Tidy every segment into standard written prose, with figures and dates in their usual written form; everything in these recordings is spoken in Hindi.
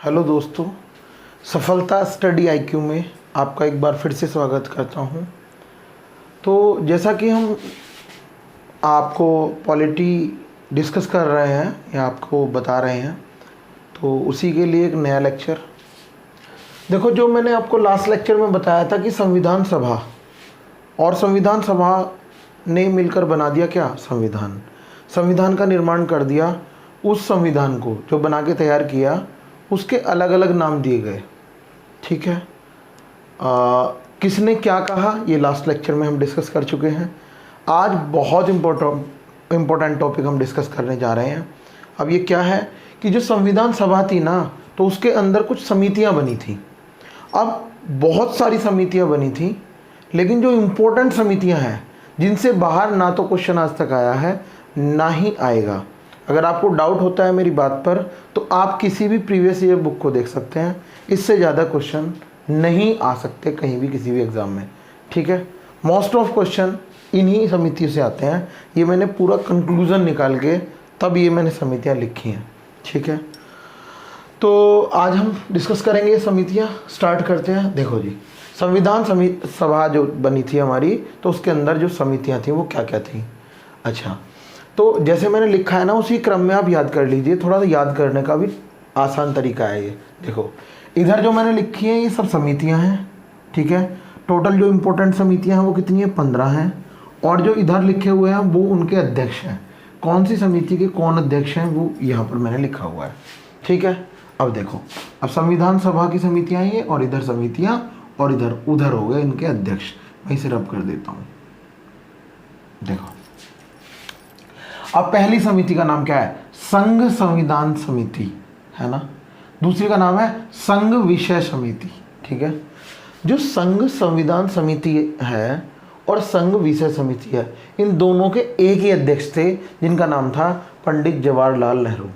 हेलो दोस्तों, सफलता स्टडी आईक्यू में आपका एक बार फिर से स्वागत करता हूं। तो जैसा कि हम आपको पॉलिटी डिस्कस कर रहे हैं या आपको बता रहे हैं, तो उसी के लिए एक नया लेक्चर। देखो, जो मैंने आपको लास्ट लेक्चर में बताया था कि संविधान सभा और संविधान सभा ने मिलकर बना दिया क्या, संविधान का निर्माण कर दिया। उस संविधान को जो बना के तैयार किया उसके अलग अलग नाम दिए गए। ठीक है, किसने क्या कहा ये लास्ट लेक्चर में हम डिस्कस कर चुके हैं। आज बहुत इम्पोर्टेंट टॉपिक हम डिस्कस करने जा रहे हैं। अब ये क्या है कि जो संविधान सभा थी ना, तो उसके अंदर कुछ समितियां बनी थी। अब बहुत सारी समितियां बनी थी, लेकिन जो इम्पोर्टेंट समितियां हैं जिनसे बाहर ना तो क्वेश्चन आज तक आया है ना ही आएगा। अगर आपको डाउट होता है मेरी बात पर, तो आप किसी भी प्रीवियस ईयर बुक को देख सकते हैं। इससे ज़्यादा क्वेश्चन नहीं आ सकते कहीं भी किसी भी एग्ज़ाम में। ठीक है, मोस्ट ऑफ क्वेश्चन इन्हीं समितियों से आते हैं। ये मैंने पूरा कंक्लूज़न निकाल के तब ये मैंने समितियाँ लिखी हैं। ठीक है, तो आज हम डिस्कस करेंगे ये समितियाँ। स्टार्ट करते हैं। देखो जी, संविधान सभा जो बनी थी हमारी, तो उसके अंदर जो समितियाँ थी वो क्या क्या थी। अच्छा, तो जैसे मैंने लिखा है ना, उसी क्रम में आप याद कर लीजिए। थोड़ा सा याद करने का भी आसान तरीका है ये। देखो, इधर जो मैंने लिखी है ये सब समितियां हैं। ठीक है, टोटल जो इम्पोर्टेंट समितियां हैं वो कितनी है, 15 हैं। और जो इधर लिखे हुए हैं वो उनके अध्यक्ष हैं। कौन सी समिति के कौन अध्यक्ष हैं वो यहाँ पर मैंने लिखा हुआ है। ठीक है, अब देखो, अब संविधान सभा की समितियाँ ये, और इधर समितियाँ, और इधर उधर हो गए इनके अध्यक्ष। मैं इसे रब कर देता हूँ। देखो, अब पहली समिति का नाम क्या है, संघ संविधान समिति है ना। दूसरी का नाम है संघ विषय समिति। ठीक है, जो संघ संविधान समिति है और संघ विषय समिति है, इन दोनों के एक ही अध्यक्ष थे जिनका नाम था पंडित जवाहरलाल नेहरू।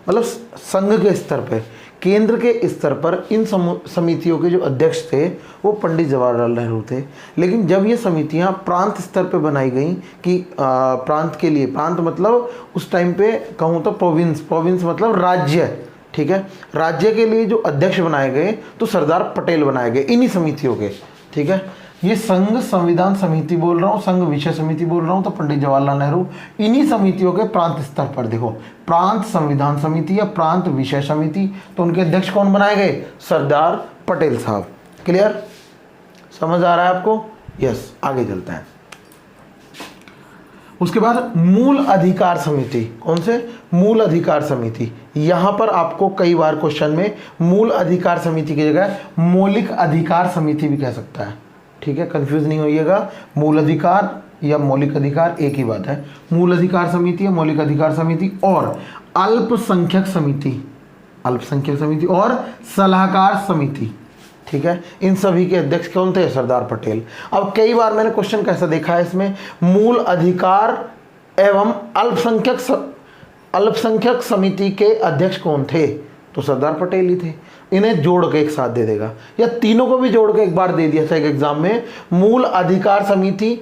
मतलब संघ के स्तर पे, केंद्र के स्तर पर इन समितियों के जो अध्यक्ष थे वो पंडित जवाहरलाल नेहरू थे। लेकिन जब ये समितियां प्रांत स्तर पे बनाई गई कि प्रांत के लिए, प्रांत मतलब उस टाइम पे कहूँ तो प्रोविंस मतलब राज्य। ठीक है, राज्य के लिए जो अध्यक्ष बनाए गए तो सरदार पटेल बनाए गए इन्हीं समितियों के। ठीक है, ये संघ संविधान समिति बोल रहा हूँ, संघ विषय समिति बोल रहा हूँ, तो पंडित जवाहरलाल नेहरू इन्हीं समितियों के प्रांत स्तर पर। देखो, प्रांत संविधान समिति या प्रांत विषय समिति, तो उनके अध्यक्ष कौन बनाए गए, सरदार पटेल साहब। क्लियर, समझ आ रहा है आपको। यस, आगे चलते हैं। उसके बाद मूल अधिकार समिति। कौन से, मूल अधिकार समिति। यहां पर आपको कई बार क्वेश्चन में मूल अधिकार समिति की जगह मौलिक अधिकार समिति भी कह सकता है। ठीक है, कंफ्यूज नहीं होइएगा। मूल अधिकार या मौलिक अधिकार एक ही बात है। मूल अधिकार समिति या मौलिक अधिकार समिति। और अल्पसंख्यक समिति और सलाहकार समिति। ठीक है, इन सभी के अध्यक्ष कौन थे, सरदार पटेल। अब कई बार मैंने क्वेश्चन कैसा देखा है इसमें, मूल अधिकार एवं अल्पसंख्यक समिति के अध्यक्ष कौन थे, तो सरदार पटेल ही थे। इन्हें जोड़ के एक साथ दे देगा, या तीनों को भी जोड़ के एक बार दे दिया था एक एग्जाम में। मूल अधिकार समिति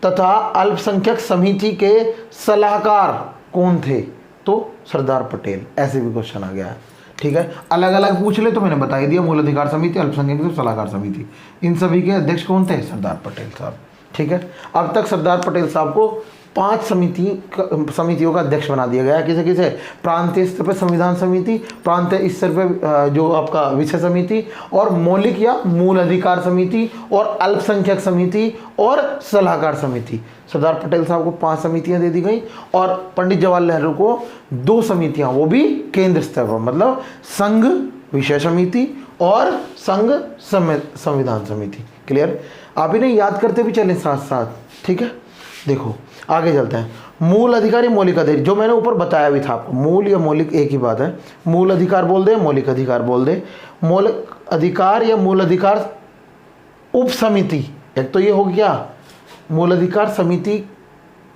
तथा अल्पसंख्यक समिति के सलाहकार कौन थे, तो सरदार पटेल। ऐसे भी क्वेश्चन आ गया है। ठीक है, अलग अलग पूछ ले तो मैंने बता ही दिया, मूल अधिकार समिति, अल्पसंख्यक सलाहकार समिति, इन सभी के अध्यक्ष कौन थे, सरदार पटेल साहब। ठीक है, अब तक सरदार पटेल साहब को 5 समितियों का अध्यक्ष बना दिया गया है। किसे किसे, प्रांतीय स्तर पर संविधान समिति, प्रांतीय स्तर पर जो आपका विषय समिति, और मौलिक या मूल अधिकार समिति, और अल्पसंख्यक समिति, और सलाहकार समिति। सरदार पटेल साहब को 5 समितियां दे दी गई, और पंडित जवाहरलाल नेहरू को 2 समितियां, वो भी केंद्र स्तर पर, मतलब संघ विषय समिति और संघ संविधान समिति। क्लियर, आप इन्हें याद करते भी चलें साथ साथ। ठीक है, देखो आगे चलते हैं। मूल अधिकार या मौलिक अधिकार, जो मैंने ऊपर बताया भी था आपको, मूल या मौलिक एक ही बात है। मूल अधिकार बोल दे, मौलिक अधिकार बोल दे। मौलिक अधिकार या मूल अधिकार उप समिति, एक तो ये हो गया मूल अधिकार समिति,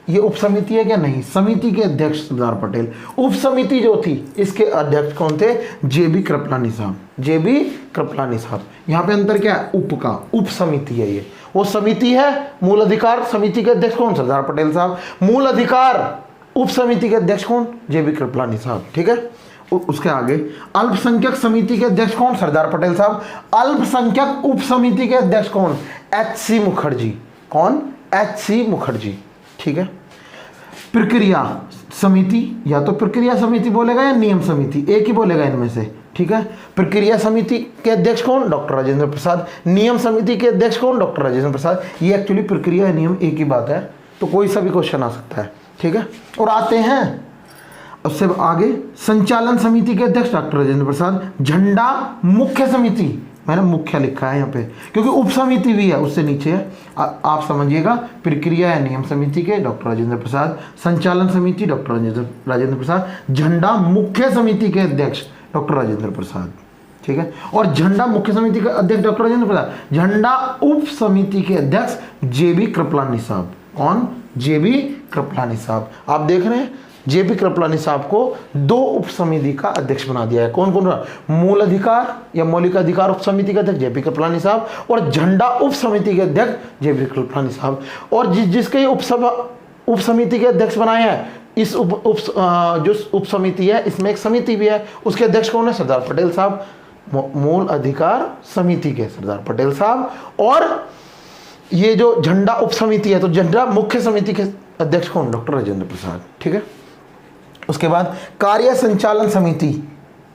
ये उप समिति है क्या, नहीं, समिति के अध्यक्ष सरदार पटेल। उप समिति जो थी इसके अध्यक्ष कौन थे, जेबी कृपलानी साहब। यहाँ पे अंतर क्या है, उप का, उप समिति है ये, वो समिति है। मूल अधिकार समिति के अध्यक्ष कौन, सरदार पटेल साहब। मूल अधिकार उप समिति के अध्यक्ष कौन, जेबी कृपलानी साहब। ठीक है, उसके आगे अल्पसंख्यक समिति के अध्यक्ष कौन? सरदार पटेल साहब। अल्पसंख्यक उप समिति के अध्यक्ष कौन? एच.सी. मुखर्जी। कौन? एच.सी. मुखर्जी। ठीक है। प्रक्रिया समिति, या तो प्रक्रिया समिति बोलेगा या नियम समिति, एक ही बोलेगा इनमें से। ठीक है। प्रक्रिया समिति के अध्यक्ष कौन? डॉक्टर राजेंद्र प्रसाद। नियम समिति के अध्यक्ष कौन? डॉक्टर राजेंद्र प्रसाद। ये एक्चुअली प्रक्रिया नियम एक ही बात है, तो कोई सा भी क्वेश्चन आ सकता है। ठीक है। और आते हैं उससे आगे संचालन समिति के अध्यक्ष डॉक्टर राजेंद्र प्रसाद। झंडा मुख्य समिति, मैंने मुख्य लिखा है यहाँ पे क्योंकि उप समिति भी है, उससे नीचे है, आप समझिएगा। प्रक्रिया या नियम समिति के डॉक्टर राजेंद्र प्रसाद। संचालन समिति डॉक्टर राजेंद्र प्रसाद। झंडा मुख्य समिति के अध्यक्ष डॉक्टर राजेंद्र प्रसाद। ठीक है। और झंडा मुख्य समिति के अध्यक्ष डॉक्टर राजेंद्र प्रसाद। झंडा उप समिति के अध्यक्ष जे.बी. कृपलानी साहब। कौन? जे.बी. कृपलानी साहब। आप देख रहे हैं जे.बी. कृपलानी साहब को दो उप समिति का अध्यक्ष बना दिया है। कौन कौन? मूल अधिकार या मौलिक अधिकार उप समिति के अध्यक्ष जे.बी. कृपलानी साहब, और झंडा उप समिति के अध्यक्ष जे.बी. कृपलानी साहब। और जिसके उप समिति के अध्यक्ष बनाए हैं, इस जो उप समिति है इसमें एक समिति भी है, उसके अध्यक्ष कौन है? सरदार पटेल साहब। मूल अधिकार समिति के सरदार पटेल साहब। और ये जो झंडा उप समिति है, तो झंडा मुख्य समिति के अध्यक्ष कौन? डॉक्टर राजेंद्र प्रसाद। ठीक है। उसके बाद कार्य संचालन समिति।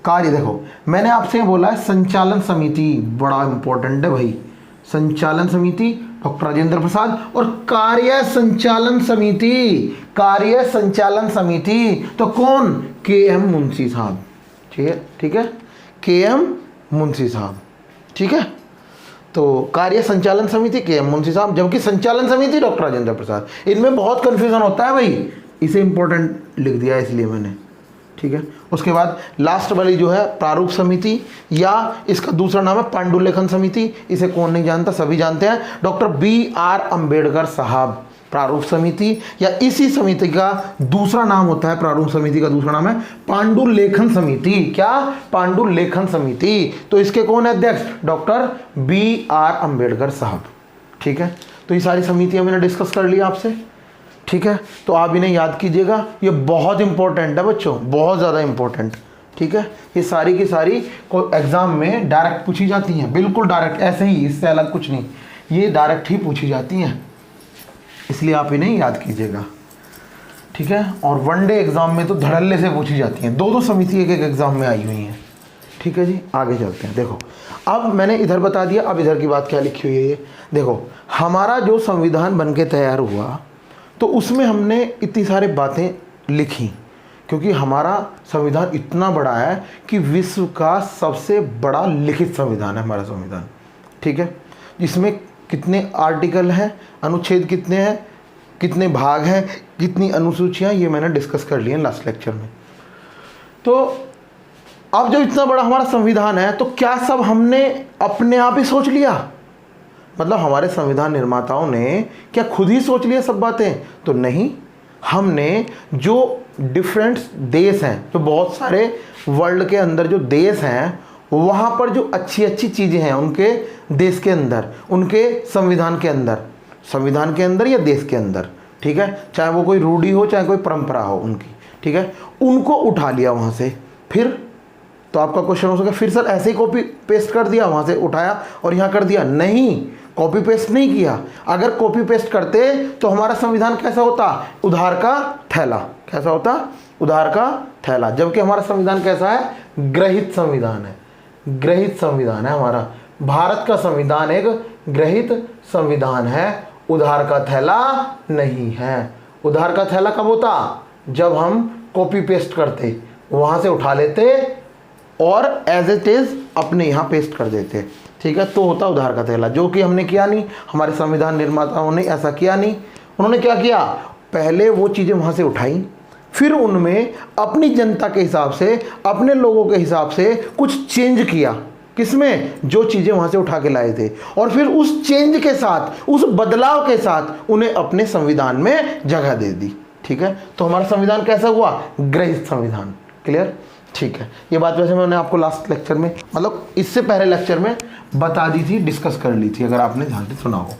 कार्य देखो, मैंने आपसे बोला है संचालन समिति बड़ा इंपॉर्टेंट है भाई। संचालन समिति डॉक्टर राजेंद्र प्रसाद, और कार्य संचालन समिति, कार्य संचालन समिति तो कौन? के.एम. मुंशी साहब। ठीक है। ठीक है। के.एम. मुंशी साहब। ठीक है। तो कार्य संचालन समिति के.एम. मुंशी साहब, जबकि संचालन समिति डॉक्टर राजेंद्र प्रसाद। इनमें बहुत कंफ्यूजन होता है भाई, इसे इंपॉर्टेंट लिख दिया इसलिए मैंने। ठीक है। उसके बाद लास्ट वाली जो है प्रारूप समिति, या इसका दूसरा नाम है पांडुलेखन समिति। इसे कौन नहीं जानता? सभी जानते हैं। Doctor B R. अंबेडकर साहब। प्रारूप समिति, या इसी समिति का दूसरा नाम होता है, प्रारूप समिति का दूसरा नाम है पांडुलेखन समिति। क्या? पांडुलेखन समिति। तो इसके कौन है अध्यक्ष? Doctor B R. अंबेडकर साहब। ठीक है। तो ये सारी समितियां मैंने डिस्कस कर ली आपसे। ठीक है। तो आप इन्हें याद कीजिएगा, ये बहुत इंपॉर्टेंट है बच्चों, बहुत ज़्यादा इंपॉर्टेंट। ठीक है। ये सारी की सारी को एग्जाम में डायरेक्ट पूछी जाती हैं, बिल्कुल डायरेक्ट, ऐसे ही, इससे अलग कुछ नहीं, ये डायरेक्ट ही पूछी जाती हैं, इसलिए आप इन्हें याद कीजिएगा। ठीक है। और वनडे एग्जाम में तो धड़ल्ले से पूछी जाती हैं, दो समिति एक एग्जाम में आई हुई हैं। ठीक है जी। आगे चलते हैं। देखो, अब मैंने इधर बता दिया, अब इधर की बात क्या लिखी हुई है ये देखो। हमारा जो संविधान बन के तैयार हुआ, तो उसमें हमने इतनी सारी बातें लिखी, क्योंकि हमारा संविधान इतना बड़ा है कि विश्व का सबसे बड़ा लिखित संविधान है हमारा संविधान। ठीक है। इसमें कितने आर्टिकल हैं, अनुच्छेद कितने हैं, कितने भाग हैं, कितनी अनुसूचियां, ये मैंने डिस्कस कर लिए लास्ट लेक्चर में। तो अब जब इतना बड़ा हमारा संविधान है, तो क्या सब हमने अपने आप ही सोच लिया? मतलब हमारे संविधान निर्माताओं ने क्या खुद ही सोच लिया सब बातें? तो नहीं, हमने जो डिफरेंट देश हैं, जो बहुत सारे वर्ल्ड के अंदर जो देश हैं, वहाँ पर जो अच्छी अच्छी चीज़ें हैं उनके देश के अंदर, उनके संविधान के अंदर या देश के अंदर, ठीक है, चाहे वो कोई रूढ़ी हो चाहे कोई परंपरा हो उनकी, ठीक है, उनको उठा लिया वहाँ से। फिर तो आपका क्वेश्चन हो सके फिर सर ऐसे ही कॉपी पेस्ट कर दिया, वहाँ से उठाया और यहाँ कर दिया? नहीं, कॉपी पेस्ट नहीं किया। अगर कॉपी पेस्ट करते तो हमारा संविधान कैसा होता? उधार का थैला। कैसा होता? उधार का थैला। जबकि हमारा संविधान कैसा है? ग्रहित संविधान है। ग्रहित संविधान है हमारा। भारत का संविधान एक ग्रहित संविधान है, उधार का थैला नहीं है। उधार का थैला कब होता? जब हम कॉपी पेस्ट करते, वहाँ से उठा लेते और एज इट इज अपने यहाँ पेस्ट कर देते, ठीक है, तो होता उधार का थैला, जो कि हमने किया नहीं। हमारे संविधान निर्माताओं ने ऐसा किया नहीं। उन्होंने क्या किया? पहले वो चीज़ें वहाँ से उठाई, फिर उनमें अपनी जनता के हिसाब से, अपने लोगों के हिसाब से कुछ चेंज किया। किसमें? जो चीज़ें वहाँ से उठा के लाए थे, और फिर उस चेंज के साथ, उस बदलाव के साथ उन्हें अपने संविधान में जगह दे दी, ठीक है। तो हमारा संविधान कैसा हुआ? ग्रहित संविधान। क्लियर? ठीक है। ये बात वैसे मैंने आपको लास्ट लेक्चर में, मतलब इससे पहले लेक्चर में बता दी थी, डिस्कस कर ली थी, अगर आपने ध्यान से सुना हो।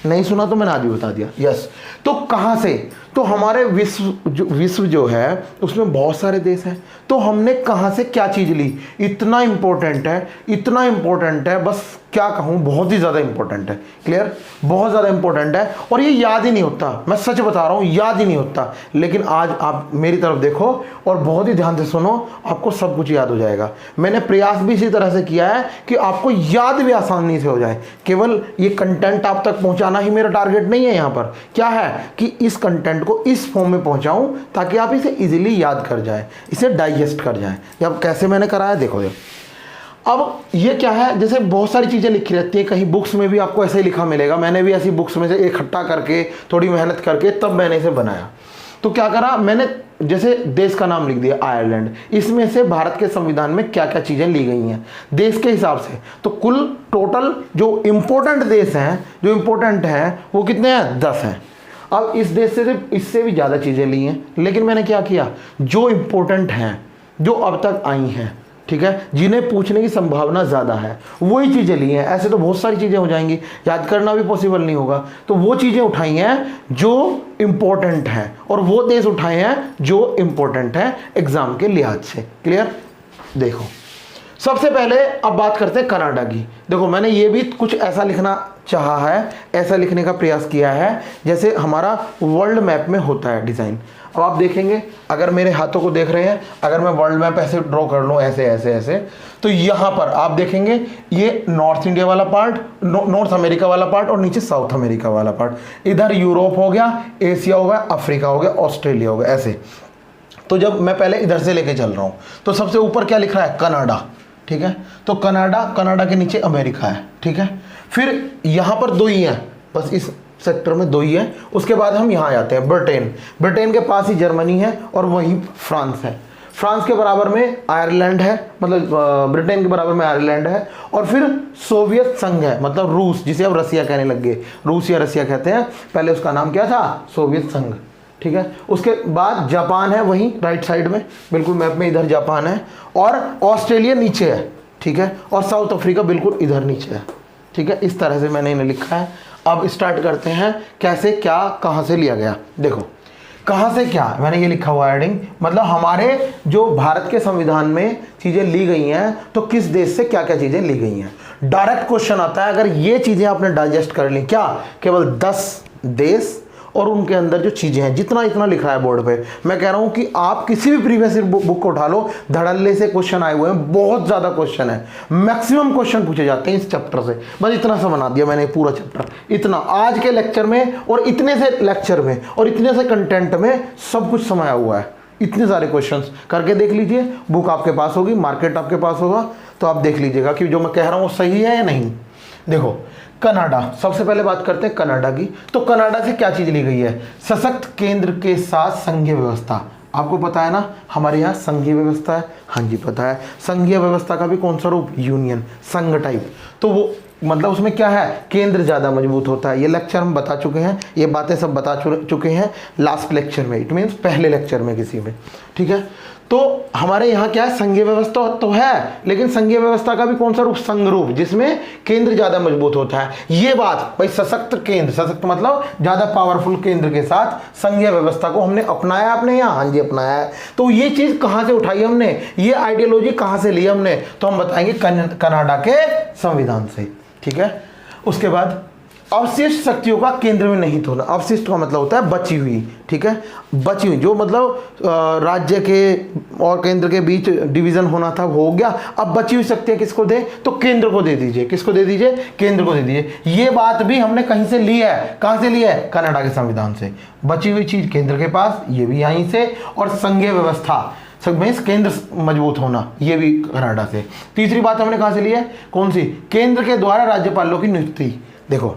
नहीं सुना तो मैंने आज भी बता दिया। यस। तो कहाँ से? तो हमारे विश्व जो है उसमें बहुत सारे देश हैं, तो हमने कहाँ से क्या चीज़ ली, इतना इम्पोर्टेंट है, इतना इम्पोर्टेंट है, बस क्या कहूँ, बहुत ही ज़्यादा इम्पोर्टेंट है। क्लियर, बहुत ज़्यादा इम्पोर्टेंट है और ये याद ही नहीं होता, मैं सच बता रहा हूँ, याद ही नहीं होता। लेकिन आज आप मेरी तरफ देखो और बहुत ही ध्यान से सुनो, आपको सब कुछ याद हो जाएगा। मैंने प्रयास भी इसी तरह से किया है कि आपको याद भी आसानी से हो जाए। केवल ये कंटेंट आप तक पहुँचाना ही मेरा टारगेट नहीं है। यहाँ पर क्या है कि इस कंटेंट को इस फॉर्म में पहुँचाऊँ ताकि आप इसे ईजिली याद कर जाएँ, इसे डाइजेस्ट कर जाएँ। अब कैसे मैंने कराया देखो। अब ये क्या है, जैसे बहुत सारी चीज़ें लिखी रहती हैं, कहीं बुक्स में भी आपको ऐसे ही लिखा मिलेगा। मैंने भी ऐसी बुक्स में से इकट्ठा करके थोड़ी मेहनत करके तब मैंने इसे बनाया। तो क्या करा मैंने, जैसे देश का नाम लिख दिया आयरलैंड, इसमें से भारत के संविधान में क्या क्या चीज़ें ली गई हैं देश के हिसाब से। तो कुल टोटल जो इम्पोर्टेंट देश हैं, जो इम्पोर्टेंट हैं वो कितने हैं, 10 हैं। अब इस देश से सिर्फ इससे भी ज़्यादा चीज़ें ली हैं, लेकिन मैंने क्या किया, जो इम्पोर्टेंट हैं, जो अब तक आई हैं, ठीक है, जिन्हें पूछने की संभावना ज़्यादा है, वही चीज़ें ली हैं। ऐसे तो बहुत सारी चीज़ें हो जाएंगी, याद करना भी पॉसिबल नहीं होगा। तो वो चीज़ें उठाई हैं जो इम्पोर्टेंट हैं और वो देश उठाए हैं जो इम्पोर्टेंट हैं एग्जाम के लिहाज से। क्लियर, देखो सबसे पहले अब बात करते हैं कनाडा की। देखो मैंने ये भी कुछ ऐसा लिखना चाहा है, ऐसा लिखने का प्रयास किया है जैसे हमारा वर्ल्ड मैप में होता है डिज़ाइन। अब आप देखेंगे, अगर मेरे हाथों को देख रहे हैं, अगर मैं वर्ल्ड मैप ऐसे ड्रॉ कर लूँ, ऐसे ऐसे ऐसे, तो यहाँ पर आप देखेंगे ये नॉर्थ इंडिया वाला पार्ट, नॉर्थ अमेरिका वाला पार्ट और नीचे साउथ अमेरिका वाला पार्ट। इधर यूरोप हो गया, एशिया हो गया, अफ्रीका हो गया, ऑस्ट्रेलिया हो गया, ऐसे। तो जब मैं पहले इधर से लेके चल रहा हूँ तो सबसे ऊपर क्या लिख रहा है, कनाडा, ठीक है। तो कनाडा के नीचे अमेरिका है, ठीक है। फिर यहाँ पर 2 ही हैं, बस इस सेक्टर में 2 ही है। उसके बाद हम यहाँ आते हैं ब्रिटेन के पास ही जर्मनी है और वहीं फ्रांस है। फ्रांस के बराबर में आयरलैंड है, मतलब ब्रिटेन के बराबर में आयरलैंड है। और फिर सोवियत संघ है, मतलब रूस, जिसे अब रसिया कहने लग गए, रूस या रसिया कहते हैं, पहले उसका नाम क्या था, सोवियत संघ, ठीक है। उसके बाद जापान है वहीं राइट साइड में, बिल्कुल मैप में इधर जापान है। और ऑस्ट्रेलिया नीचे है, ठीक है। और साउथ अफ्रीका बिल्कुल इधर नीचे है, ठीक है। इस तरह से मैंने इन्हें लिखा है। अब स्टार्ट करते हैं कैसे क्या कहाँ से लिया गया। देखो कहाँ से क्या, मैंने ये लिखा हुआ हेडिंग, मतलब हमारे जो भारत के संविधान में चीज़ें ली गई हैं तो किस देश से क्या क्या चीज़ें ली गई हैं। डायरेक्ट क्वेश्चन आता है, अगर ये चीज़ें आपने डाइजेस्ट कर ली, क्या केवल 10 देश और उनके अंदर जो चीज़ें हैं, जितना इतना लिखा है बोर्ड पे, मैं कह रहा हूँ कि आप किसी भी प्रीवियस बुक को उठा लो, धड़ल्ले से क्वेश्चन आए हुए हैं, बहुत ज़्यादा क्वेश्चन है, मैक्सिमम क्वेश्चन पूछे जाते हैं इस चैप्टर से। बस इतना सा बना दिया मैंने पूरा चैप्टर, इतना आज के लेक्चर में और इतने से लेक्चर में और इतने से कंटेंट में सब कुछ समाया हुआ है। इतने सारे क्वेश्चंस करके देख लीजिए, बुक आपके पास होगी, मार्केट आपके पास होगा, तो आप देख लीजिएगा कि जो मैं कह रहा हूँ वो सही है या नहीं। देखो कनाडा, सबसे पहले बात करते हैं कनाडा की। तो कनाडा से क्या चीज़ ली गई है, सशक्त केंद्र के साथ संघीय व्यवस्था। आपको पता है ना हमारे यहाँ संघीय व्यवस्था है, हाँ जी पता है। संघीय व्यवस्था का भी कौन सा रूप, यूनियन, संघ टाइप। तो वो मतलब उसमें क्या है, केंद्र ज़्यादा मजबूत होता है। ये लेक्चर हम बता चुके हैं, ये बातें सब बता चुके हैं लास्ट लेक्चर में, इट मीन्स पहले लेक्चर में किसी में, ठीक है। तो हमारे यहाँ क्या है, संघीय व्यवस्था तो है, लेकिन संघीय व्यवस्था का भी कौन सा रूप, संघ रूप, जिसमें केंद्र ज़्यादा मजबूत होता है। ये बात भाई, सशक्त केंद्र, सशक्त मतलब ज़्यादा पावरफुल केंद्र के साथ संघीय व्यवस्था को हमने अपनाया अपने यहाँ, हाँ जी अपनाया है। तो ये चीज़ कहाँ से उठाई हमने, ये आइडियोलॉजी कहाँ से ली हमने, तो हम बताएंगे कनाडा के संविधान से, ठीक है। उसके बाद अवशिष्ट शक्तियों का केंद्र में नहीं होना। अवशिष्ट का मतलब होता है बची हुई, ठीक है, बची हुई, जो मतलब राज्य के और केंद्र के बीच डिवीजन होना था वो हो गया। अब बची हुई शक्तियां किसको दे, तो केंद्र को दे दीजिए। किसको दे दीजिए, केंद्र को दे दीजिए। ये बात भी हमने कहीं से ली है, कहां से ली है, कनाडा के संविधान से। बची हुई चीज केंद्र के पास, ये भी यहीं से। और संघीय व्यवस्था में केंद्र मजबूत होना, ये भी कनाडा से। तीसरी बात हमने कहां से ली है, कौन सी, केंद्र के द्वारा राज्यपालों की नियुक्ति। देखो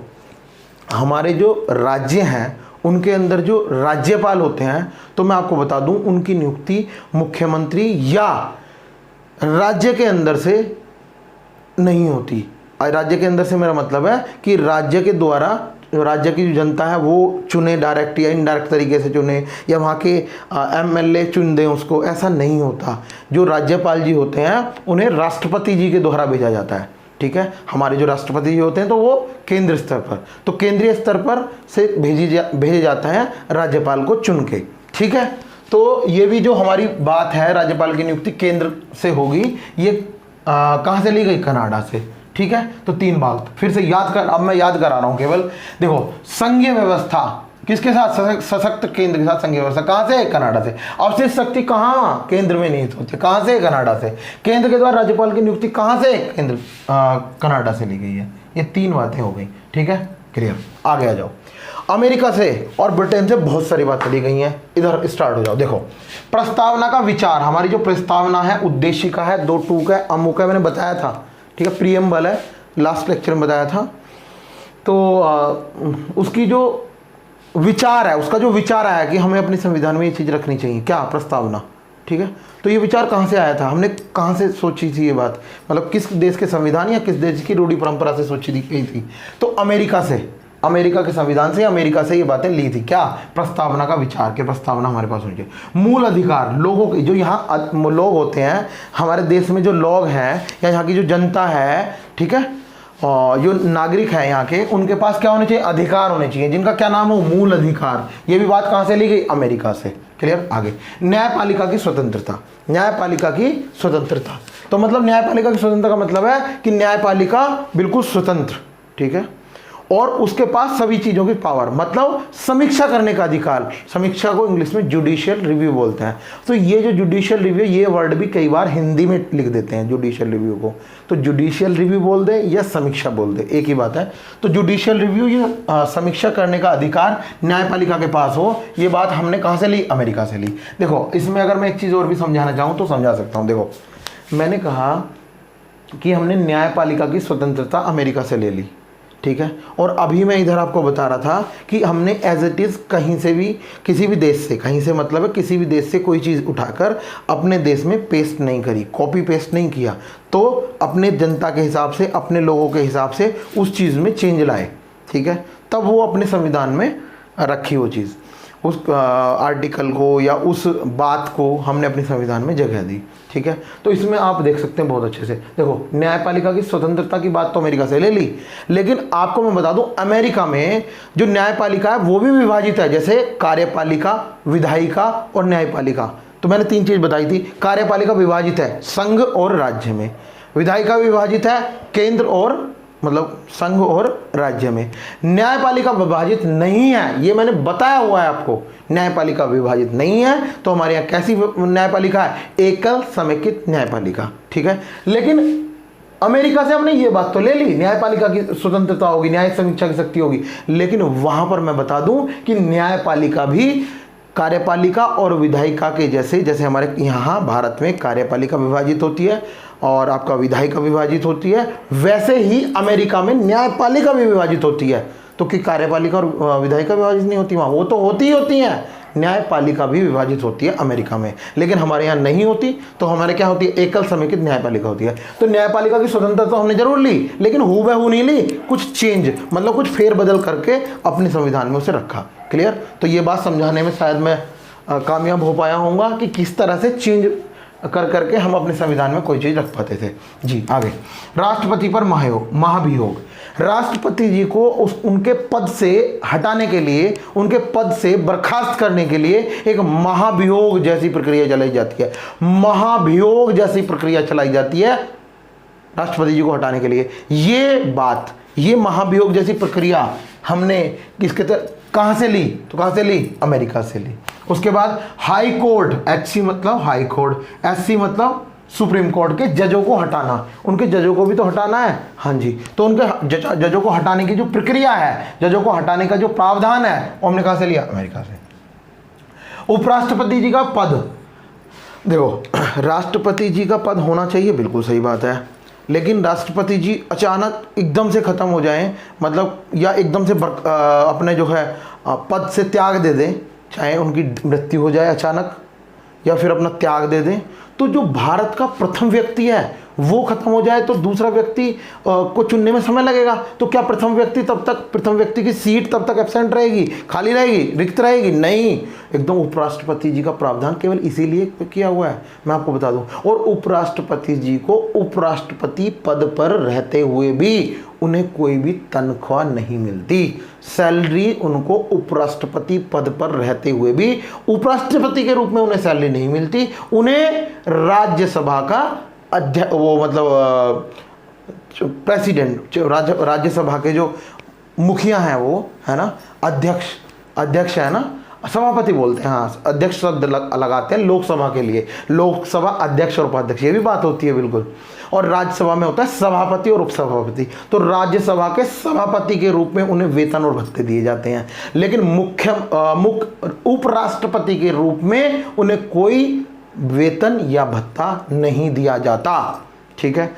हमारे जो राज्य हैं उनके अंदर जो राज्यपाल होते हैं, तो मैं आपको बता दूं उनकी नियुक्ति मुख्यमंत्री या राज्य के अंदर से नहीं होती। राज्य के अंदर से मेरा मतलब है कि राज्य के द्वारा, राज्य की जो जनता है वो चुने, डायरेक्ट या इनडायरेक्ट तरीके से चुने, या वहाँ के एमएलए चुन दें उसको, ऐसा नहीं होता। जो राज्यपाल जी होते हैं उन्हें राष्ट्रपति जी के द्वारा भेजा जाता है, ठीक है। हमारे जो राष्ट्रपति जी होते हैं तो वो केंद्र स्तर पर, तो केंद्रीय स्तर पर से भेजे जाता है राज्यपाल को चुन के, ठीक है। तो ये भी जो हमारी बात है राज्यपाल की नियुक्ति केंद्र से होगी, ये कहाँ से ली गई? कनाडा से, ठीक है। तो 3 बात फिर से याद कर, अब मैं याद करा रहा हूँ केवल। देखो, संघीय व्यवस्था किसके साथ? सशक्त केंद्र के साथ संघीय व्यवस्था कहाँ से? कनाडा से। अवशिष्ट शक्ति कहाँ? केंद्र में निहित होती है, कहाँ से? कनाडा से। केंद्र के द्वारा राज्यपाल की नियुक्ति कहाँ से? केंद्र कनाडा से ली गई है। ये 3 बातें हो गई, ठीक है, क्लियर। आगे आ जाओ। अमेरिका से और ब्रिटेन से बहुत सारी बातें ली गई हैं, इधर स्टार्ट हो जाओ। देखो, प्रस्तावना का विचार, हमारी जो प्रस्तावना है उद्देशिका है, 2 टूक है, अमुक है, मैंने बताया था, ठीक है, प्रियम्बल है, लास्ट लेक्चर में बताया था। तो उसकी जो विचार है, उसका जो विचार आया कि हमें अपने संविधान में ये चीज़ रखनी चाहिए, क्या? प्रस्तावना, ठीक है। तो ये विचार कहाँ से आया था? हमने कहाँ से सोची थी ये बात? मतलब किस देश के संविधान या किस देश की रूढ़ी परंपरा से सोची गई थी? तो अमेरिका से, अमेरिका के संविधान से, अमेरिका से ये बातें ली थी। क्या? प्रस्तावना का विचार, के प्रस्तावना हमारे पास होनी चाहिए। मूल अधिकार, लोगों के जो यहाँ लोग होते हैं, हमारे देश में जो लोग हैं या यहाँ की जो जनता है, ठीक है, और जो नागरिक है यहाँ के, उनके पास क्या होने चाहिए? अधिकार होने चाहिए, जिनका क्या नाम हो? मूल अधिकार। ये भी बात कहाँ से ली गई? अमेरिका से, क्लियर। आगे, न्यायपालिका की स्वतंत्रता, न्यायपालिका की स्वतंत्रता। तो मतलब न्यायपालिका की स्वतंत्रता का मतलब है कि न्यायपालिका बिल्कुल स्वतंत्र, ठीक है, और उसके पास सभी चीज़ों की पावर, मतलब समीक्षा करने का अधिकार। समीक्षा को इंग्लिश में जुडिशियल रिव्यू बोलते हैं। तो ये जो जुडिशियल रिव्यू, ये वर्ड भी कई बार हिंदी में लिख देते हैं जुडिशियल रिव्यू को, तो जुडिशियल रिव्यू बोल दे या समीक्षा बोल दे, एक ही बात है। तो जुडिशियल रिव्यू, ये समीक्षा करने का अधिकार न्यायपालिका के पास हो, ये बात हमने कहाँ से ली? अमेरिका से ली। देखो, इसमें अगर मैं एक चीज़ और भी समझाना चाहूँ तो समझा सकता हूँ। देखो, मैंने कहा कि हमने न्यायपालिका की स्वतंत्रता अमेरिका से ले ली, ठीक है, और अभी मैं इधर आपको बता रहा था कि हमने एज इट इज़ कहीं से भी, किसी भी देश से, कहीं से मतलब है किसी भी देश से कोई चीज़ उठाकर अपने देश में पेस्ट नहीं करी, कॉपी पेस्ट नहीं किया, तो अपने जनता के हिसाब से, अपने लोगों के हिसाब से उस चीज़ में चेंज लाए, ठीक है, तब वो अपने संविधान में रखी वो चीज़, उस आर्टिकल को या उस बात को हमने अपने संविधान में जगह दी, ठीक है। तो इसमें आप देख सकते हैं बहुत अच्छे से। देखो, न्यायपालिका की स्वतंत्रता की बात तो अमेरिका से ले ली, लेकिन आपको मैं बता दूं, अमेरिका में जो न्यायपालिका है वो भी विभाजित है, जैसे कार्यपालिका, विधायिका और न्यायपालिका। तो मैंने 3 चीज़ बताई थी। कार्यपालिका विभाजित है संघ और राज्य में, विधायिका विभाजित है केंद्र और मतलब संघ और राज्य में। न्यायपालिका विभाजित नहीं है, ये मैंने बताया हुआ है आपको, न्यायपालिका विभाजित नहीं है। तो हमारे यहाँ कैसी न्यायपालिका है? एकल समेकित न्यायपालिका, ठीक है। लेकिन अमेरिका से हमने ये बात तो ले ली, न्यायपालिका की स्वतंत्रता होगी, न्यायिक समीक्षा की शक्ति होगी, लेकिन वहां पर मैं बता दूं कि न्यायपालिका भी कार्यपालिका और विधायिका के जैसे हमारे यहाँ भारत में कार्यपालिका विभाजित होती है और आपका विधायिका विभाजित होती है, वैसे ही अमेरिका में न्यायपालिका भी विभाजित होती है। तो कि कार्यपालिका और विधायिका विभाजित नहीं होती वहाँ? वो तो होती हैं। न्यायपालिका भी विभाजित होती है अमेरिका में, लेकिन हमारे यहाँ नहीं होती। तो हमारे क्या होती है? एकल समेकित न्यायपालिका होती है। तो न्यायपालिका की स्वतंत्रता तो हमने जरूर ली, लेकिन हूबहू नहीं ली, कुछ चेंज मतलब कुछ फेरबदल करके अपने संविधान में उसे रखा। क्लियर? तो ये बात समझाने में शायद मैं कामयाब हो पाया होऊंगा कि किस तरह से चेंज कर करके हम अपने संविधान में कोई चीज़ रख पाते थे। जी आगे, राष्ट्रपति पर महाभियोग। राष्ट्रपति जी को उनके पद से हटाने के लिए, उनके पद से बर्खास्त करने के लिए एक महाभियोग जैसी प्रक्रिया चलाई जाती है। महाभियोग जैसी प्रक्रिया चलाई जाती है राष्ट्रपति जी को हटाने के लिए। ये महाभियोग जैसी प्रक्रिया हमने किसके तहत, कहाँ से ली? तो कहाँ से ली? अमेरिका से ली। उसके बाद हाई कोर्ट, HC मतलब हाई कोर्ट, SC मतलब सुप्रीम कोर्ट के जजों को हटाना। उनके जजों को भी तो हटाना है, हाँ जी। तो उनके जजों को हटाने की जो प्रक्रिया है, जजों को हटाने का जो प्रावधान है, वो हमने कहाँ से लिया? अमेरिका से। उपराष्ट्रपति जी का पद, देखो राष्ट्रपति जी का पद होना चाहिए, बिल्कुल सही बात है, लेकिन राष्ट्रपति जी अचानक एकदम से ख़त्म हो जाएं, मतलब या एकदम से अपने जो है पद से त्याग दे दें, चाहे उनकी मृत्यु हो जाए अचानक या फिर अपना त्याग दे दें, तो जो भारत का प्रथम व्यक्ति है वो खत्म हो जाए तो दूसरा व्यक्ति को चुनने में समय लगेगा, तो क्या प्रथम व्यक्ति की सीट तब तक एब्सेंट रहेगी, खाली रहेगी, रिक्त रहेगी? नहीं, एकदम उपराष्ट्रपति जी का प्रावधान केवल इसीलिए किया हुआ है, मैं आपको बता दूं। और उपराष्ट्रपति जी को उपराष्ट्रपति पद पर रहते हुए भी उन्हें कोई भी तनख्वाह नहीं मिलती, सैलरी उनको उपराष्ट्रपति पद पर रहते हुए भी उपराष्ट्रपति के रूप में उन्हें सैलरी नहीं मिलती। उन्हें राज्यसभा का अध्यक्ष, वो मतलब प्रेसिडेंट, राज्यसभा के जो मुखिया हैं वो, है ना, अध्यक्ष है ना, सभापति बोलते हैं, हाँ, अध्यक्ष शब्द लगाते हैं लोकसभा के लिए, लोकसभा अध्यक्ष और उपाध्यक्ष, ये भी बात होती है बिल्कुल। और राज्यसभा में होता है सभापति और उपसभापति। तो राज्यसभा के सभापति के रूप में उन्हें वेतन और भत्ते दिए जाते हैं, लेकिन मुख्य उपराष्ट्रपति के रूप में उन्हें कोई वेतन या भत्ता नहीं दिया जाता। ठीक है,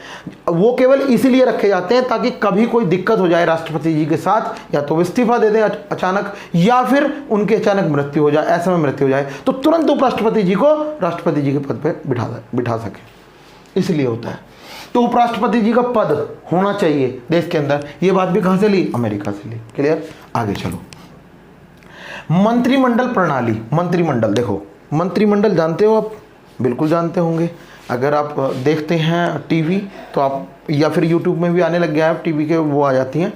वो केवल इसीलिए रखे जाते हैं ताकि कभी कोई दिक्कत हो जाए राष्ट्रपति जी के साथ, या तो वो इस्तीफा दे दें अचानक, या फिर उनकी अचानक मृत्यु हो जाए, ऐसे में मृत्यु हो जाए तो तुरंत उपराष्ट्रपति जी को राष्ट्रपति जी के पद पे बिठा सके, इसलिए होता है। तो उपराष्ट्रपति जी का पद होना चाहिए देश के अंदर। ये बात भी कहां से ली? अमेरिका से ली। क्लियर? आगे चलो। मंत्रिमंडल प्रणाली। मंत्रिमंडल, देखो मंत्रिमंडल जानते हो आप? बिल्कुल जानते होंगे। अगर आप देखते हैं टीवी तो आप, या फिर यूट्यूब में भी आने लग गया है, टीवी के वो आ जाती हैं,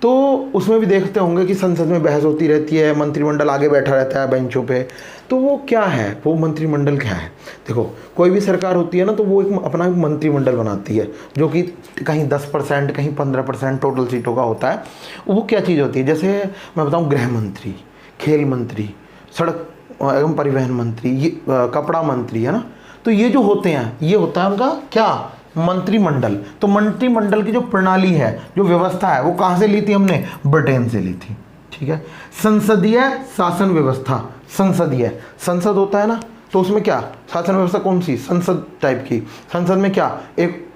तो उसमें भी देखते होंगे कि संसद में बहस होती रहती है, मंत्रिमंडल आगे बैठा रहता है बेंचों पे। तो वो क्या है, वो मंत्रिमंडल क्या है? देखो, कोई भी सरकार होती है ना, तो वो एक अपना एक मंत्रिमंडल बनाती है, जो कि कहीं 10%, कहीं 15% टोटल सीटों का होता है। वो क्या चीज़ होती है? जैसे मैं बताऊँ, गृह मंत्री, खेल मंत्री, सड़क एवं परिवहन मंत्री, ये कपड़ा मंत्री, है ना। तो ये जो होते हैं, ये होता है उनका क्या? मंत्रिमंडल। तो मंत्रिमंडल की जो प्रणाली है, जो व्यवस्था है, वो कहाँ से ली थी हमने? ब्रिटेन से ली थी। ठीक है। संसदीय शासन व्यवस्था। संसदीय, संसद होता है ना, तो उसमें क्या शासन व्यवस्था? कौन सी? संसद टाइप की। संसद में क्या? एक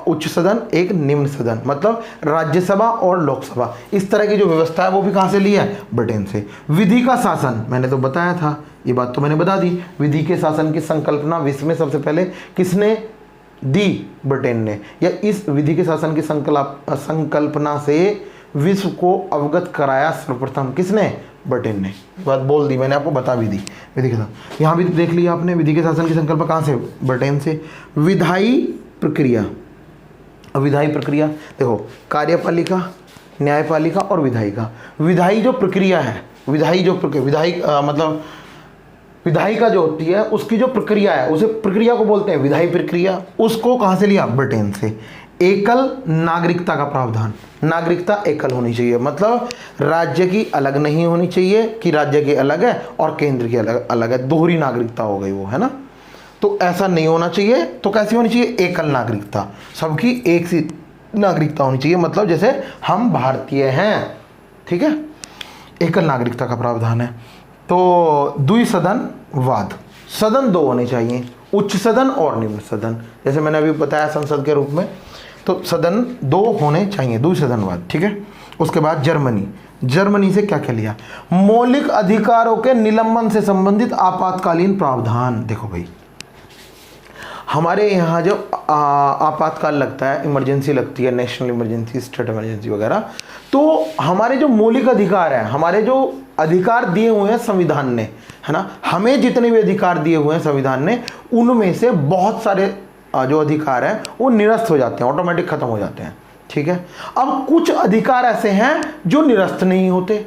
उच्च सदन, एक निम्न सदन, मतलब राज्यसभा और लोकसभा। इस तरह की जो व्यवस्था है वो भी कहाँ से ली है? ब्रिटेन से। विधि का शासन, मैंने तो बताया था, ये बात तो मैंने बता दी। विधि के शासन की संकल्पना विश्व में सबसे पहले किसने दी? ब्रिटेन ने। या इस विधि के शासन की संकल्पना से विश्व को अवगत कराया सर्वप्रथम किसने? ब्रिटेन ने। बात बोल दी मैंने, आपको बता भी दी। विधि के शासन, यहाँ भी देख लिया आपने, विधि के शासन की संकल्पना कहाँ से? ब्रिटेन से। विधायी प्रक्रिया। विधायी प्रक्रिया देखो, कार्यपालिका, न्यायपालिका और विधायिका। विधायी जो प्रक्रिया है, विधायी जो प्रक्रिया, मतलब विधायिका जो होती है उसकी जो प्रक्रिया है, उसे प्रक्रिया को बोलते हैं विधायी प्रक्रिया। उसको कहाँ से लिया? ब्रिटेन से। एकल नागरिकता का प्रावधान। नागरिकता एकल होनी चाहिए, मतलब राज्य की अलग नहीं होनी चाहिए कि राज्य की अलग है और केंद्र की अलग है, दोहरी नागरिकता हो गई वो, है ना। तो ऐसा नहीं होना चाहिए। तो कैसी होनी चाहिए? एकल नागरिकता, सबकी एक सी नागरिकता होनी चाहिए, मतलब जैसे हम भारतीय हैं। ठीक है, एकल नागरिकता का प्रावधान है। तो द्विसदनवाद, सदन दो होने चाहिए, उच्च सदन और निम्न सदन, जैसे मैंने अभी बताया संसद के रूप में। तो सदन दो होने चाहिए, द्विसदनवाद। ठीक है। उसके बाद जर्मनी से क्या क्या लिया? मौलिक अधिकारों के निलंबन से संबंधित आपातकालीन प्रावधान। देखो भाई, हमारे यहाँ जो आपातकाल लगता है, इमरजेंसी लगती है, नेशनल इमरजेंसी, स्टेट इमरजेंसी वगैरह, तो हमारे जो मौलिक अधिकार हैं, हमारे जो अधिकार दिए हुए हैं संविधान ने, है ना, हमें जितने भी अधिकार दिए हुए हैं संविधान ने, उनमें से बहुत सारे जो अधिकार हैं वो निरस्त हो जाते हैं, ऑटोमेटिक खत्म हो जाते हैं। ठीक है। अब कुछ अधिकार ऐसे हैं जो निरस्त नहीं होते,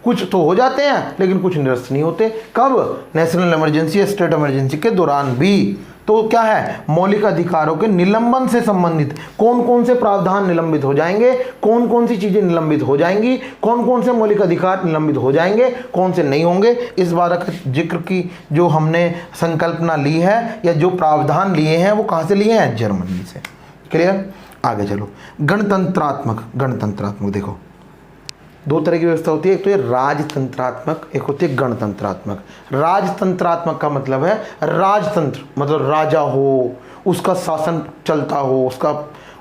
कुछ तो हो जाते हैं लेकिन कुछ निरस्त नहीं होते। कब? नेशनल इमरजेंसी, स्टेट इमरजेंसी के दौरान भी। तो क्या है? मौलिक अधिकारों के निलंबन से संबंधित कौन कौन से प्रावधान निलंबित हो जाएंगे, कौन कौन सी चीजें निलंबित हो जाएंगी, कौन कौन से मौलिक अधिकार निलंबित हो जाएंगे, कौन से नहीं होंगे, इस बात का जिक्र की जो हमने संकल्पना ली है या जो प्रावधान लिए हैं वो कहाँ से लिए हैं? जर्मनी से। क्लियर? आगे चलो। गणतंत्रात्मक देखो, दो तरह की व्यवस्था होती है, एक तो ये राजतंत्रात्मक, एक होती है गणतंत्रात्मक। राजतंत्रात्मक का मतलब है राजतंत्र, मतलब राजा हो, उसका शासन चलता हो,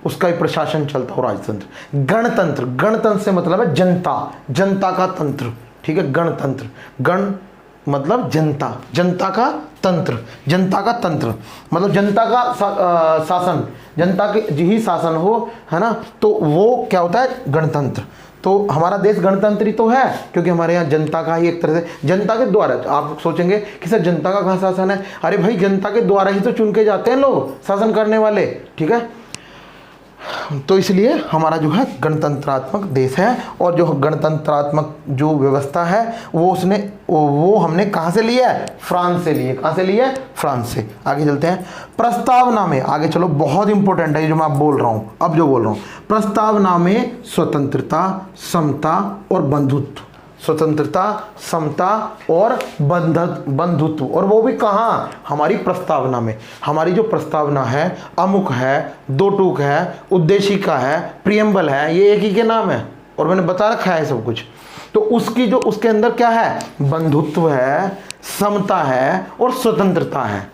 उसका ही प्रशासन चलता हो, राजतंत्र। गणतंत्र से मतलब है जनता, जनता का तंत्र। ठीक है, गणतंत्र। गण मतलब जनता, जनता का तंत्र, जनता का तंत्र मतलब जनता का शासन, जनता के ही शासन हो, है ना, तो वो क्या होता है, गणतंत्र। तो हमारा देश गणतंत्री तो है क्योंकि हमारे यहाँ जनता का ही एक तरह से, जनता के द्वारा। आप सोचेंगे कि सर जनता का कहाँ शासन है, अरे भाई जनता के द्वारा ही तो चुन के जाते हैं लोग शासन करने वाले, ठीक है। तो इसलिए हमारा जो है गणतंत्रात्मक देश है, और जो गणतंत्रात्मक जो व्यवस्था है वो हमने कहाँ से लिया है, फ्रांस से लिए। कहाँ से लिए, फ्रांस से। आगे चलते हैं, प्रस्तावना में, आगे चलो, बहुत इंपॉर्टेंट है जो मैं बोल रहा हूँ, अब जो बोल रहा हूँ, प्रस्तावना में स्वतंत्रता, समता और बंधुत्व, स्वतंत्रता, समता और बंधुत्व, और वो भी कहाँ, हमारी प्रस्तावना में। हमारी जो प्रस्तावना है, अमुक है, दो टूक है, उद्देशिका है, प्रियम्बल है, ये एक ही के नाम है और मैंने बता रखा है सब कुछ। तो उसकी जो उसके अंदर क्या है, बंधुत्व है, समता है और स्वतंत्रता है।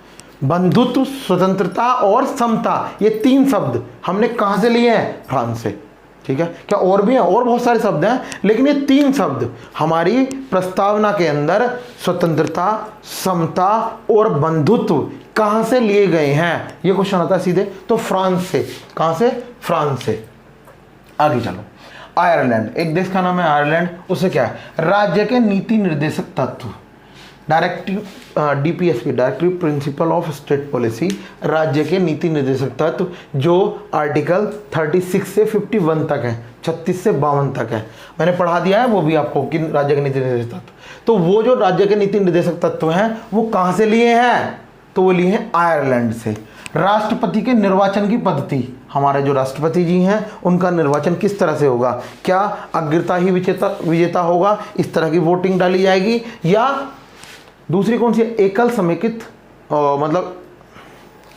बंधुत्व, स्वतंत्रता और समता, ये तीन शब्द हमने कहाँ से लिए हैं, फ्रांस से, ठीक है। क्या और भी हैं, और बहुत सारे शब्द हैं, लेकिन ये तीन शब्द हमारी प्रस्तावना के अंदर स्वतंत्रता, समता और बंधुत्व कहां से लिए गए हैं, ये क्वेश्चन आता है सीधे, तो फ्रांस से। कहां से, फ्रांस से। आगे चलो, आयरलैंड, एक देश का नाम है आयरलैंड, उससे क्या है, राज्य के नीति निर्देशक तत्व, directive, DPSP, directive principle of state policy, राज्य के नीति निर्देशक तत्व, जो आर्टिकल 36 से 51 तक है, 36 से 52 तक है। मैंने पढ़ा दिया है वो भी आपको कि राज्य के नीति निर्देशक तत्व। तो वो जो राज्य के नीति निर्देशक तत्व हैं वो कहाँ से लिए हैं, तो वो लिए हैं आयरलैंड से। राष्ट्रपति के निर्वाचन की पद्धति, हमारे जो राष्ट्रपति जी हैं उनका निर्वाचन किस तरह से होगा, क्या अग्रता ही विजेता होगा, इस तरह की वोटिंग डाली जाएगी, या दूसरी कौन सी, एकल समेकित मतलब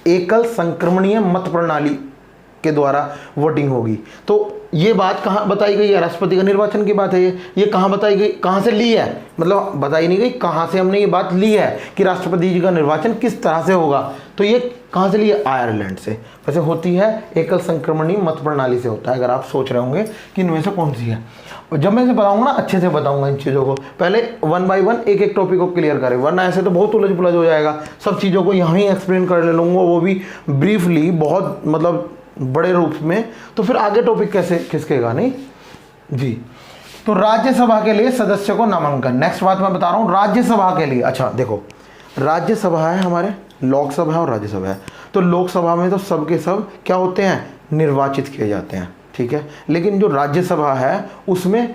एकल संक्रमणीय मत प्रणाली के द्वारा वोटिंग होगी। तो ये बात कहाँ बताई गई है, राष्ट्रपति का निर्वाचन की बात है ये कहाँ बताई गई, कहाँ से ली है, मतलब बताई नहीं गई, कहाँ से हमने ये बात ली है कि राष्ट्रपति जी का निर्वाचन किस तरह से होगा, तो ये कहाँ से ली है, आयरलैंड से। वैसे होती है एकल संक्रमणीय मत प्रणाली से होता है, अगर आप सोच रहे होंगे कि इनमें से कौन सी है। और जब मैं इसे बताऊंगा ना, अच्छे से बताऊंगा इन चीज़ों को, पहले वन बाय वन एक एक टॉपिक को क्लियर करें, वरना ऐसे तो बहुत उलझ पुलझ हो जाएगा। सब चीज़ों को यहाँ ही एक्सप्लेन कर ले लूँगा, वो भी ब्रीफली, बहुत मतलब बड़े रूप में, तो फिर आगे टॉपिक कैसे खिसकेगा, नहीं जी। तो राज्यसभा के लिए सदस्य को नामांकन, नेक्स्ट बात मैं बता रहा हूँ राज्यसभा के लिए। अच्छा देखो, राज्यसभा है हमारे, लोकसभा है और राज्यसभा है। तो लोकसभा में तो सब के सब क्या होते हैं, निर्वाचित किए जाते हैं, ठीक है। लेकिन जो राज्यसभा है उसमें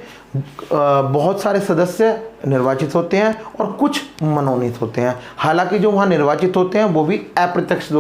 बहुत सारे सदस्य निर्वाचित होते हैं और कुछ मनोनीत होते हैं। हालांकि जो वहाँ निर्वाचित होते हैं वो भी अप्रत्यक्ष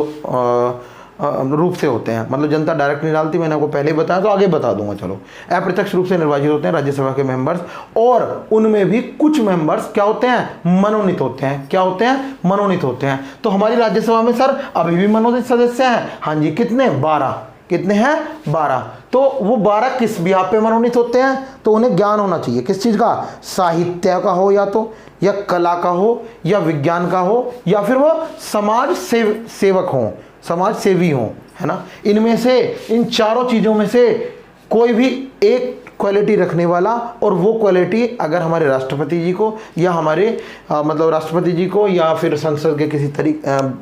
रूप से होते हैं, मतलब जनता डायरेक्ट नहीं डालती, मैंने आपको पहले ही बताया, तो आगे बता दूंगा। चलो, अप्रत्यक्ष रूप से निर्वाचित होते हैं राज्यसभा के मेंबर्स, और उनमें भी कुछ मेंबर्स क्या होते हैं, मनोनीत होते हैं। क्या होते हैं, मनोनीत होते हैं। तो हमारी राज्यसभा में सर अभी भी मनोनीत सदस्य हैं, हाँ जी, कितने, 12। कितने हैं, 12। तो वो 12 किस बिहार पे मनोनीत होते हैं, तो उन्हें ज्ञान होना चाहिए, किस चीज़ का, साहित्य का हो, या कला का हो, या विज्ञान का हो, या फिर वो समाज सेवक हों, समाज सेवी हों, है ना। इनमें से, इन चारों चीज़ों में से कोई भी एक क्वालिटी रखने वाला, और वो क्वालिटी अगर हमारे राष्ट्रपति जी को, या हमारे मतलब राष्ट्रपति जी को, या फिर संसद के किसी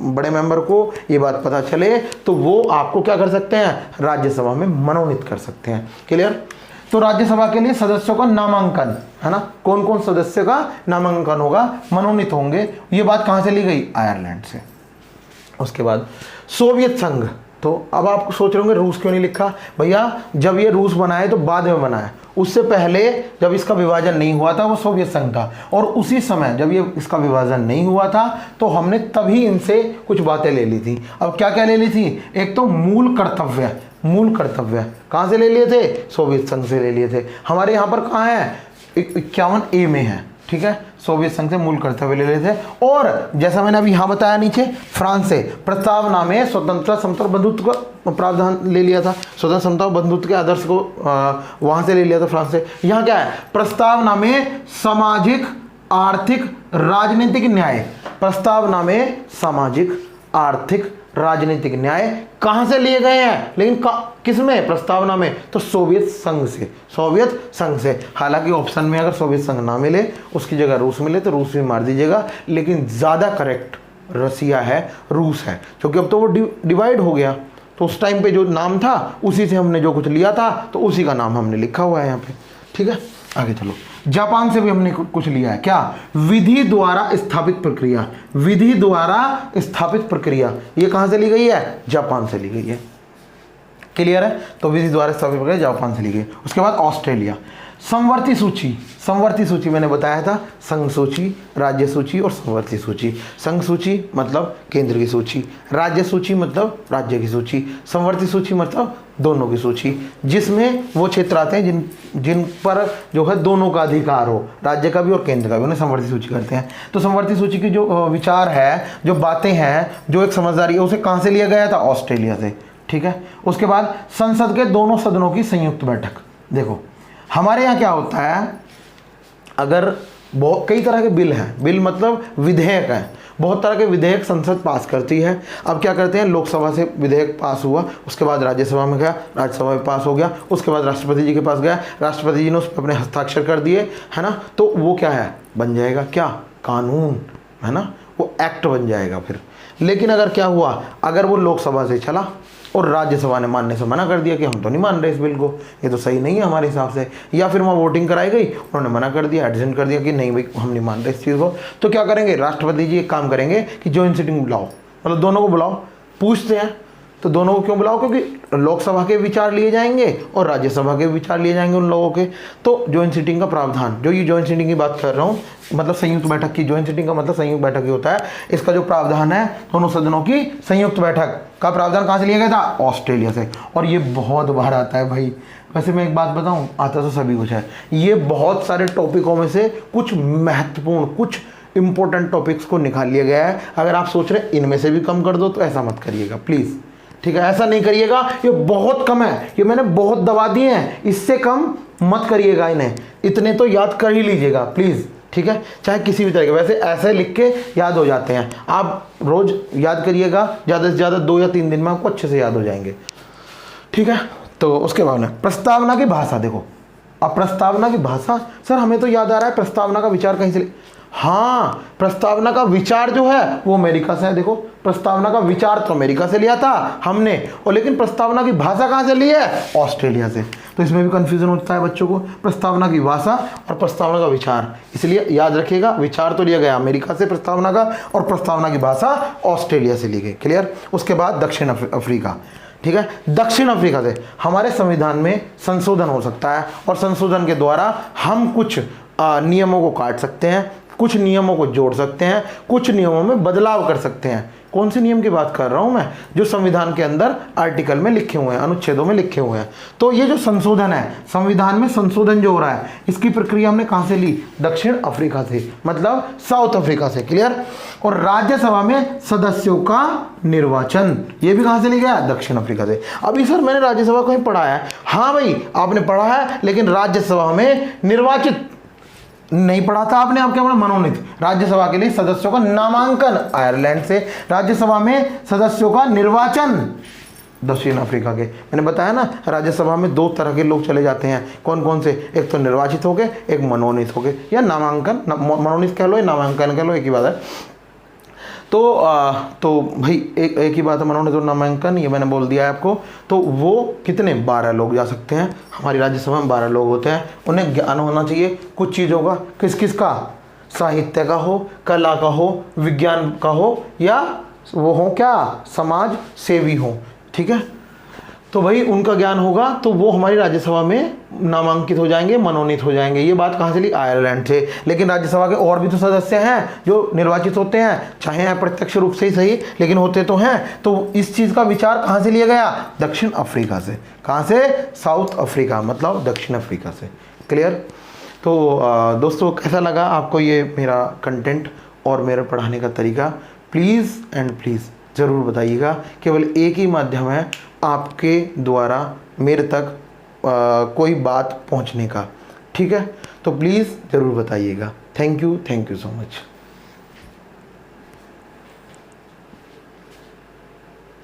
बड़े मेंबर को ये बात पता चले, तो वो आपको क्या कर सकते हैं, राज्यसभा में मनोनीत कर सकते हैं। क्लियर। तो राज्यसभा के लिए सदस्यों का नामांकन, है ना, कौन कौन सदस्य का नामांकन होगा, मनोनीत होंगे। ये बात कहाँ से ली गई, आयरलैंड से। उसके बाद सोवियत संघ, तो अब आप सोच रहे होंगे रूस क्यों नहीं लिखा, भैया जब ये रूस बना है तो बाद में बना है, उससे पहले जब इसका विभाजन नहीं हुआ था वो सोवियत संघ था, और उसी समय जब ये इसका विभाजन नहीं हुआ था तो हमने तभी इनसे कुछ बातें ले ली थी। अब क्या क्या ले ली थी, एक तो मूल कर्तव्य कहाँ से ले लिए थे, सोवियत संघ से ले लिए थे। हमारे यहाँ पर कहाँ है, 51A में है, ठीक है, सोवियत संघ से मूल कर्तव्य ले लेते थे। और जैसा मैंने अभी यहाँ बताया नीचे, फ्रांस से प्रस्तावना में स्वतंत्रता, समता और बंधुत्व का प्रावधान ले लिया था, स्वतंत्रता, समता और बंधुत्व के आदर्श को वहाँ से ले लिया था, फ्रांस से। यहाँ क्या है, प्रस्तावना में सामाजिक, आर्थिक, राजनीतिक न्याय, प्रस्तावना में सामाजिक, आर्थिक, राजनीतिक न्याय कहां से लिए गए हैं, लेकिन किसमें, प्रस्तावना में, तो सोवियत संघ से। हालांकि ऑप्शन में अगर सोवियत संघ ना मिले, उसकी जगह रूस मिले तो रूस भी मार दीजिएगा, लेकिन ज़्यादा करेक्ट रसिया है, रूस है, क्योंकि अब तो वो डिवाइड हो गया। तो उस टाइम पे जो नाम था उसी से हमने जो कुछ लिया था तो उसी का नाम हमने लिखा हुआ है यहाँ पे। ठीक है, आगे चलो। जापान से भी हमने कुछ लिया है, क्या? विधि द्वारा स्थापित प्रक्रिया। विधि द्वारा स्थापित प्रक्रिया ये कहाँ से ली गई है? जापान से ली गई है। क्लियर है? तो विधि द्वारा स्थापित प्रक्रिया जापान से ली गई। उसके बाद ऑस्ट्रेलिया। समवर्ती सूची। समवर्ती सूची मैंने बताया था, संघ सूची, राज्य सूची और समवर्ती सूची। संघ सूची मतलब केंद्र की सूची, राज्य सूची मतलब राज्य की सूची, समवर्ती सूची मतलब दोनों की सूची, जिसमें वो क्षेत्र आते हैं जिन पर जो है दोनों का अधिकार हो, राज्य का भी और केंद्र का भी, उन्हें समवर्ती सूची करते हैं। तो समवर्ती सूची की जो विचार है, जो बातें हैं, जो एक समझदारी है, उसे कहाँ से लिया गया था? ऑस्ट्रेलिया से। ठीक है, उसके बाद संसद के दोनों सदनों की संयुक्त बैठक। देखो हमारे यहाँ क्या होता है, अगर बहुत कई तरह के बिल हैं, बिल मतलब विधेयक है, बहुत तरह के विधेयक संसद पास करती है। अब क्या करते हैं, लोकसभा से विधेयक पास हुआ, उसके बाद राज्यसभा में गया, राज्यसभा में पास हो गया, उसके बाद राष्ट्रपति जी के पास गया, राष्ट्रपति जी ने उस पर अपने हस्ताक्षर कर दिए, है ना, तो वो क्या है, बन जाएगा क्या? कानून, है ना, वो एक्ट बन जाएगा फिर। लेकिन अगर क्या हुआ, अगर वो लोकसभा से चला और राज्यसभा ने मानने से मना कर दिया कि हम तो नहीं मान रहे इस बिल को, ये तो सही नहीं है हमारे हिसाब से, या फिर वहाँ वोटिंग कराई गई, उन्होंने मना कर दिया, एडजेंट कर दिया कि नहीं भाई हम नहीं मान रहे इस चीज़ को, तो क्या करेंगे, राष्ट्रपति जी एक काम करेंगे कि जॉइंट सिटिंग बुलाओ, मतलब दोनों को बुलाओ, पूछते हैं। तो दोनों को क्यों बुलाओ? क्योंकि लोकसभा के विचार लिए जाएंगे और राज्यसभा के विचार लिए जाएंगे उन लोगों के। तो जॉइंट सिटिंग का प्रावधान, जो ये जॉइंट सिटिंग की बात कर रहा हूँ, मतलब संयुक्त बैठक की, जॉइंट सिटिंग का मतलब संयुक्त बैठक ही होता है। इसका जो प्रावधान है, दोनों सदनों की संयुक्त बैठक का प्रावधान कहाँ से लिया गया था? ऑस्ट्रेलिया से। और ये बहुत बार आता है भाई, वैसे मैं एक बात बताऊँ, आता तो सभी कुछ है, ये बहुत सारे टॉपिकों में से कुछ महत्वपूर्ण, कुछ इंपॉर्टेंट टॉपिक्स को निकाल लिया गया है। अगर आप सोच रहे हैं इनमें से भी कम कर दो, तो ऐसा मत करिएगा प्लीज़। ठीक है, ऐसा नहीं करिएगा, ये बहुत कम है, ये मैंने बहुत दबा दिए हैं, इससे कम मत करिएगा इन्हें, इतने तो याद कर ही लीजिएगा प्लीज़। ठीक है, चाहे किसी भी तरह के, वैसे ऐसे लिख के याद हो जाते हैं, आप रोज याद करिएगा, ज़्यादा से ज़्यादा 2 या 3 दिन में आपको अच्छे से याद हो जाएंगे। ठीक है, तो उसके बाद में प्रस्तावना की भाषा। देखो अब प्रस्तावना की भाषा, सर हमें तो याद आ रहा है प्रस्तावना का विचार कहीं से, हाँ, प्रस्तावना का विचार जो है वो अमेरिका से है। देखो प्रस्तावना का विचार तो अमेरिका से लिया था हमने, और लेकिन प्रस्तावना की भाषा कहाँ से ली है? ऑस्ट्रेलिया से। तो इसमें भी कंफ्यूजन होता है बच्चों को, प्रस्तावना की भाषा और प्रस्तावना का विचार। इसलिए याद रखिएगा, विचार तो लिया गया अमेरिका से प्रस्तावना का, और प्रस्तावना की भाषा ऑस्ट्रेलिया से ली गई। क्लियर? उसके बाद दक्षिण अफ्रीका। ठीक है, दक्षिण अफ्रीका से हमारे संविधान में संशोधन हो सकता है, और संशोधन के द्वारा हम कुछ नियमों को काट सकते हैं, कुछ नियमों को जोड़ सकते हैं, कुछ नियमों में बदलाव कर सकते हैं। कौन से नियम की बात कर रहा हूं मैं? जो संविधान के अंदर आर्टिकल में लिखे हुए हैं, अनुच्छेदों में लिखे हुए हैं। तो ये जो संशोधन है, संविधान में संशोधन जो हो रहा है, इसकी प्रक्रिया हमने कहां से ली? दक्षिण अफ्रीका से, मतलब साउथ अफ्रीका से। क्लियर? और राज्यसभा में सदस्यों का निर्वाचन, ये भी कहां से लिया गया? दक्षिण अफ्रीका से। अभी सर मैंने राज्यसभा कहीं पढ़ा है, हाँ भाई आपने पढ़ा है, लेकिन राज्यसभा में निर्वाचित नहीं पढ़ा था आपने। आप क्या पढ़ा? मनोनीत। राज्यसभा के लिए सदस्यों का नामांकन आयरलैंड से, राज्यसभा में सदस्यों का निर्वाचन दक्षिण अफ्रीका के। मैंने बताया ना, राज्यसभा में 2 तरह के लोग चले जाते हैं। कौन कौन से? एक तो निर्वाचित हो गए, एक मनोनीत हो गए, या नामांकन, मनोनीत कह लो या नामांकन कह लो, एक ही बात है। तो भाई एक ही बात है, मनोनीत और नामांकन, ये मैंने बोल दिया है आपको। तो वो कितने? 12 लोग जा सकते हैं। हमारी राज्यसभा में 12 लोग होते हैं। उन्हें ज्ञान होना चाहिए कुछ चीज़ों का। किस किस का? साहित्य का हो, कला का हो, विज्ञान का हो, या वो हो क्या, समाज सेवी हो। ठीक है, तो भाई उनका ज्ञान होगा, तो वो हमारी राज्यसभा में नामांकित हो जाएंगे, मनोनीत हो जाएंगे। ये बात कहाँ से ली? आयरलैंड से। लेकिन राज्यसभा के और भी तो सदस्य हैं जो निर्वाचित होते हैं, चाहे अप्रत्यक्ष रूप से ही सही, लेकिन होते तो हैं। तो इस चीज़ का विचार कहाँ से लिया गया? दक्षिण अफ्रीका से। कहाँ से? साउथ अफ्रीका, मतलब दक्षिण अफ्रीका से। क्लियर? तो दोस्तों कैसा लगा आपको ये मेरा कंटेंट और मेरा पढ़ाने का तरीका? प्लीज़ एंड प्लीज़ ज़रूर बताइएगा। केवल एक ही माध्यम है आपके द्वारा मेरे तक कोई बात पहुंचने का। ठीक है, तो प्लीज़ ज़रूर बताइएगा। Thank you so much.